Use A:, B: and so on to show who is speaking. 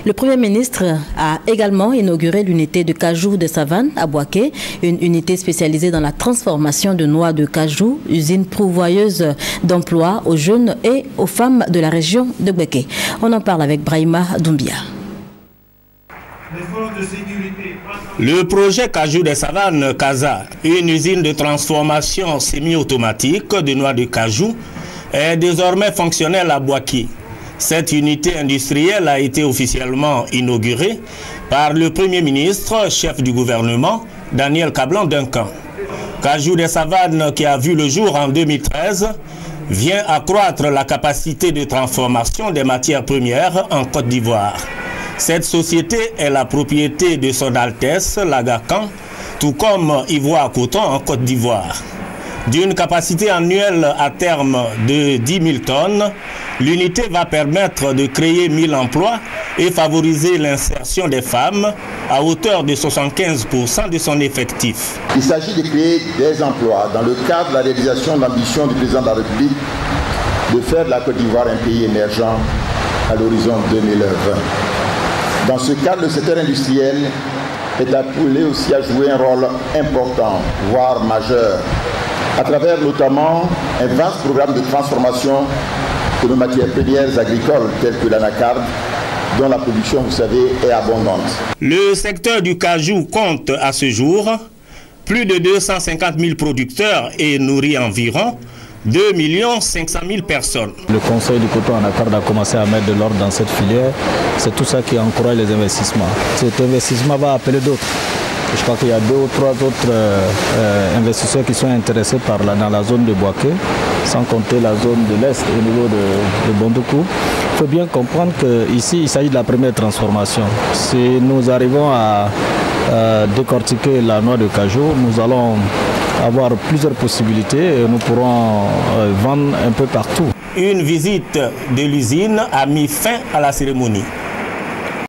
A: Le Premier ministre a également inauguré l'unité de cajou de Savane à Boaké, une unité spécialisée dans la transformation de noix de cajou, usine pourvoyeuse d'emplois aux jeunes et aux femmes de la région de Boaké. On en parle avec Brahima Doumbia.
B: Le projet Cajou des Savanes, CASA, une usine de transformation semi-automatique de noix de cajou, est désormais fonctionnelle à Boaké. Cette unité industrielle a été officiellement inaugurée par le Premier ministre, chef du gouvernement, Daniel Kablan-Duncan. Cajou des Savanes, qui a vu le jour en 2013, vient accroître la capacité de transformation des matières premières en Côte d'Ivoire. Cette société est la propriété de Son Altesse l'Agacan, tout comme Ivoire Coton en Côte d'Ivoire. D'une capacité annuelle à terme de 10 000 tonnes, l'unité va permettre de créer 1000 emplois et favoriser l'insertion des femmes à hauteur de 75% de son effectif.
C: Il s'agit de créer des emplois dans le cadre de la réalisation de l'ambition du président de la République de faire de la Côte d'Ivoire un pays émergent à l'horizon 2020. Dans ce cadre, le secteur industriel est appelé aussi à jouer un rôle important, voire majeur, à travers notamment un vaste programme de transformation de nos matières premières agricoles telles que l'anacarde, dont la production, vous savez, est abondante.
B: Le secteur du cajou compte à ce jour plus de 250 000 producteurs et nourrit environ 2 500 000 personnes.
D: Le Conseil du coton anacarde a commencé à mettre de l'ordre dans cette filière. C'est tout ça qui encourage les investissements. Cet investissement va appeler d'autres. Je crois qu'il y a 2 ou 3 autres investisseurs qui sont intéressés dans la zone de Boaké, sans compter la zone de l'Est au niveau de Bondoukou. Il faut bien comprendre qu'ici, il s'agit de la première transformation. Si nous arrivons à décortiquer la noix de cajou, nous allons avoir plusieurs possibilités et nous pourrons vendre un peu partout.
B: Une visite de l'usine a mis fin à la cérémonie.